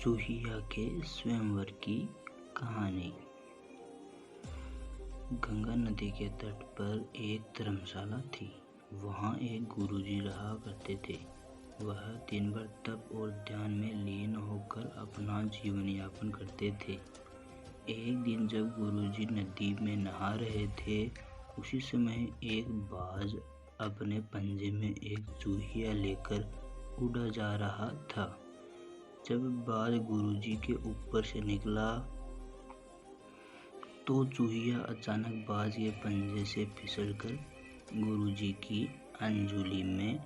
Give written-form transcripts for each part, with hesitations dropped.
चूहिया के स्वयंवर की कहानी। गंगा नदी के तट पर एक धर्मशाला थी। वहाँ एक गुरुजी रहा करते थे। वह दिन भर तप और ध्यान में लीन होकर अपना जीवन यापन करते थे। एक दिन जब गुरुजी नदी में नहा रहे थे, उसी समय एक बाज अपने पंजे में एक चूहिया लेकर उड़ा जा रहा था। जब बाज गुरुजी के ऊपर से निकला तो चूहिया अचानक बाज के पंजे से फिसलकर गुरुजी की अंजुली में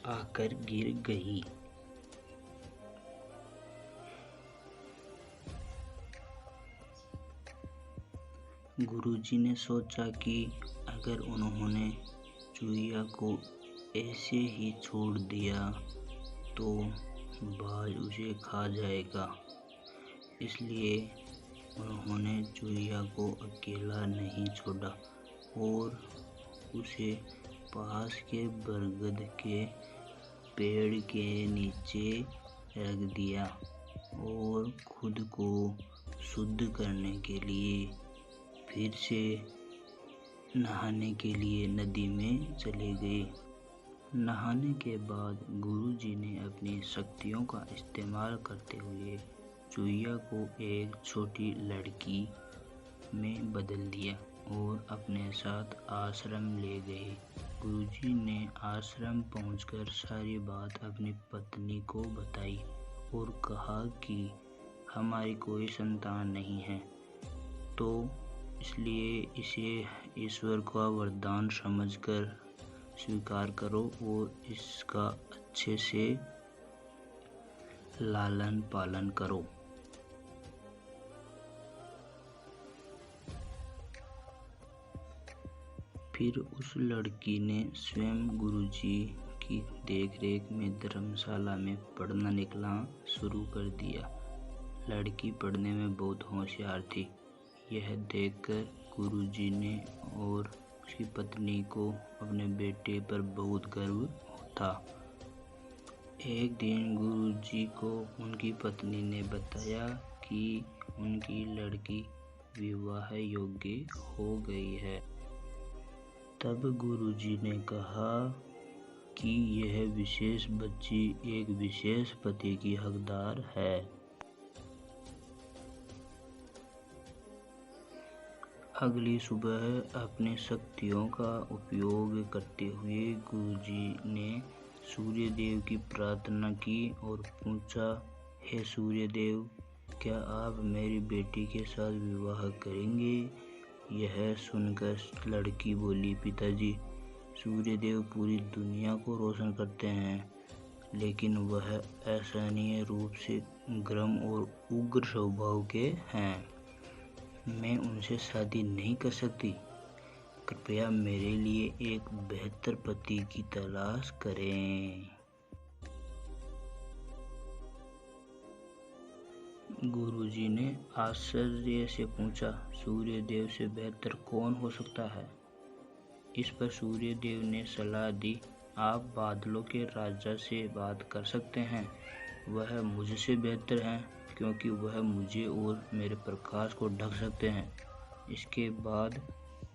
आकर गिर गई। गुरुजी ने सोचा कि अगर उन्होंने चूहिया को ऐसे ही छोड़ दिया तो बाज उसे खा जाएगा, इसलिए उन्होंने चूहिया को अकेला नहीं छोड़ा और उसे पास के बरगद के पेड़ के नीचे रख दिया और खुद को शुद्ध करने के लिए फिर से नहाने के लिए नदी में चले गए। नहाने के बाद गुरुजी ने अपनी शक्तियों का इस्तेमाल करते हुए चूहिया को एक छोटी लड़की में बदल दिया और अपने साथ आश्रम ले गए। गुरुजी ने आश्रम पहुंचकर सारी बात अपनी पत्नी को बताई और कहा कि हमारी कोई संतान नहीं है, तो इसलिए इसे ईश्वर का वरदान समझकर स्वीकार करो और इसका अच्छे से लालन पालन करो। फिर उस लड़की ने स्वयं गुरुजी की देखरेख में धर्मशाला में पढ़ना लिखना शुरू कर दिया। लड़की पढ़ने में बहुत होशियार थी। यह देखकर गुरुजी ने और उसकी पत्नी को अपने बेटे पर बहुत गर्व था। एक दिन गुरुजी को उनकी पत्नी ने बताया कि उनकी लड़की विवाह योग्य हो गई है। तब गुरुजी ने कहा कि यह विशेष बच्ची एक विशेष पति की हकदार है। अगली सुबह अपनी शक्तियों का उपयोग करते हुए गुरुजी ने सूर्यदेव की प्रार्थना की और पूछा, हे सूर्यदेव, क्या आप मेरी बेटी के साथ विवाह करेंगे? यह सुनकर लड़की बोली, पिताजी, सूर्यदेव पूरी दुनिया को रोशन करते हैं, लेकिन वह असहनीय रूप से गर्म और उग्र स्वभाव के हैं। मैं उनसे शादी नहीं कर सकती। कृपया मेरे लिए एक बेहतर पति की तलाश करें। गुरुजी ने आश्चर्य से पूछा, सूर्यदेव से बेहतर कौन हो सकता है? इस पर सूर्यदेव ने सलाह दी, आप बादलों के राजा से बात कर सकते हैं। वह मुझसे बेहतर हैं क्योंकि वह मुझे और मेरे प्रकाश को ढक सकते हैं। इसके बाद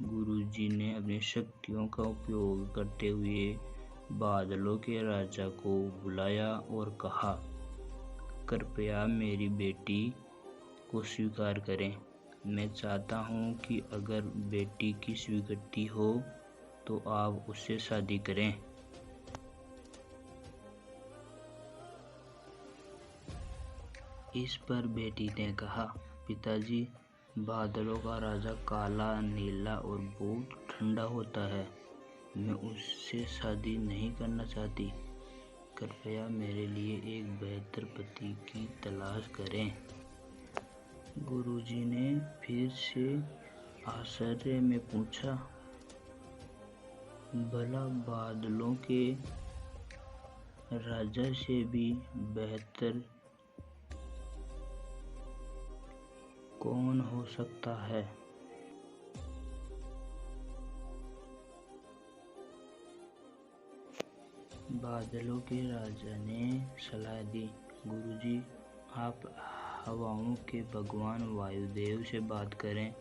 गुरुजी ने अपनी शक्तियों का उपयोग करते हुए बादलों के राजा को बुलाया और कहा, कृपया मेरी बेटी को स्वीकार करें। मैं चाहता हूँ कि अगर बेटी की स्वीकृति हो तो आप उससे शादी करें। इस पर बेटी ने कहा, पिताजी, बादलों का राजा काला, नीला और बहुत ठंडा होता है। मैं उससे शादी नहीं करना चाहती। कृपया मेरे लिए एक बेहतर पति की तलाश करें। गुरुजी ने फिर से आश्चर्य में पूछा, भला बादलों के राजा से भी बेहतर कौन हो सकता है? बादलों के राजा ने सलाह दी, गुरुजी, आप हवाओं के भगवान वायुदेव से बात करें,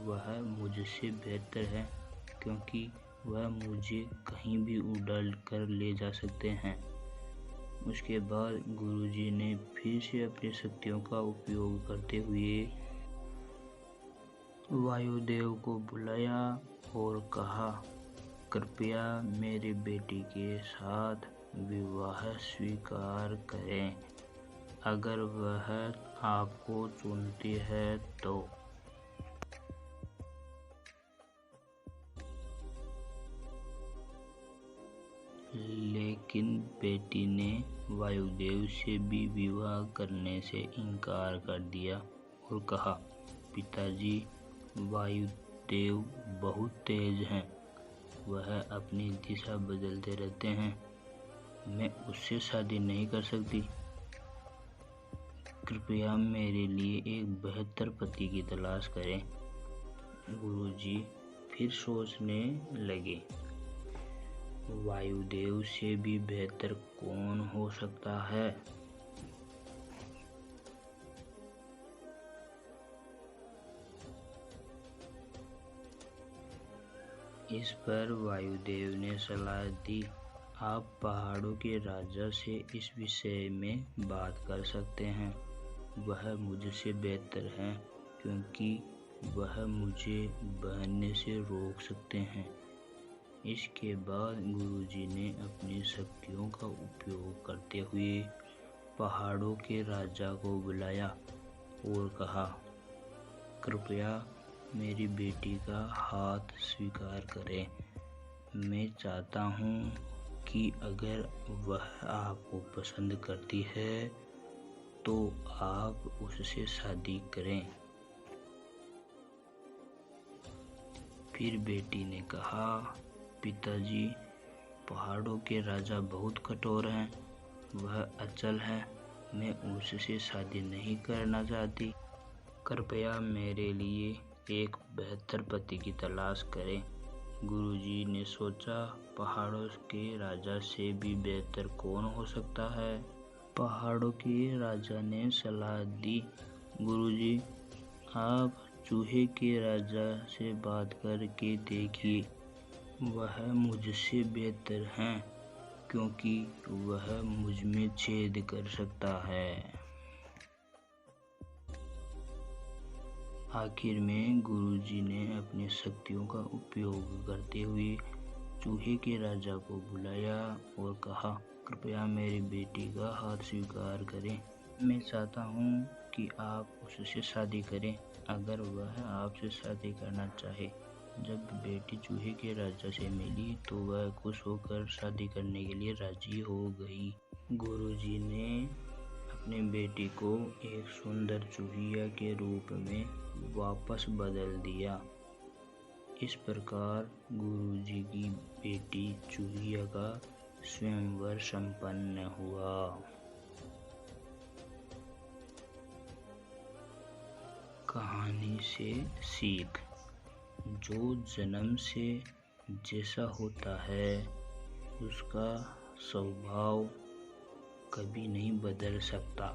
वह मुझसे बेहतर है क्योंकि वह मुझे कहीं भी उड़ा कर ले जा सकते हैं। उसके बाद गुरुजी ने फिर से अपनी शक्तियों का उपयोग करते हुए वायुदेव को बुलाया और कहा, कृपया मेरी बेटी के साथ विवाह स्वीकार करें। अगर वह आपको चुनती है तो। लेकिन बेटी ने वायुदेव से भी विवाह करने से इनकार कर दिया और कहा, पिताजी, वायुदेव बहुत तेज हैं, वह अपनी दिशा बदलते रहते हैं, मैं उससे शादी नहीं कर सकती। कृपया मेरे लिए एक बेहतर पति की तलाश करें। गुरुजी फिर सोचने लगे, वायुदेव से भी बेहतर कौन हो सकता है? इस पर वायुदेव ने सलाह दी, आप पहाड़ों के राजा से इस विषय में बात कर सकते हैं। वह मुझसे बेहतर हैं क्योंकि वह मुझे बहने से रोक सकते हैं। इसके बाद गुरुजी ने अपनी शक्तियों का उपयोग करते हुए पहाड़ों के राजा को बुलाया और कहा, कृपया मेरी बेटी का हाथ स्वीकार करें। मैं चाहता हूँ कि अगर वह आपको पसंद करती है तो आप उससे शादी करें। फिर बेटी ने कहा, पिताजी, पहाड़ों के राजा बहुत कठोर हैं, वह अचल है, मैं उससे शादी नहीं करना चाहती। कृपया मेरे लिए एक बेहतर पति की तलाश करें। गुरुजी ने सोचा, पहाड़ों के राजा से भी बेहतर कौन हो सकता है? पहाड़ों के राजा ने सलाह दी, गुरुजी, आप चूहे के राजा से बात करके देखिए, वह मुझसे बेहतर हैं क्योंकि वह मुझ में छेद कर सकता है। आखिर में गुरुजी ने अपनी शक्तियों का उपयोग करते हुए चूहे के राजा को बुलाया और कहा, कृपया मेरी बेटी का हाथ स्वीकार करें। मैं चाहता हूँ कि आप उससे शादी करें अगर वह आपसे शादी करना चाहे। जब बेटी चूहे के राजा से मिली तो वह खुश होकर शादी करने के लिए राजी हो गई। गुरुजी ने अपनी बेटी को एक सुंदर चूहिया के रूप में वापस बदल दिया। इस प्रकार गुरुजी की बेटी चूहिया का स्वयंवर संपन्न हुआ। कहानी से सीख, जो जन्म से जैसा होता है उसका स्वभाव कभी नहीं बदल सकता।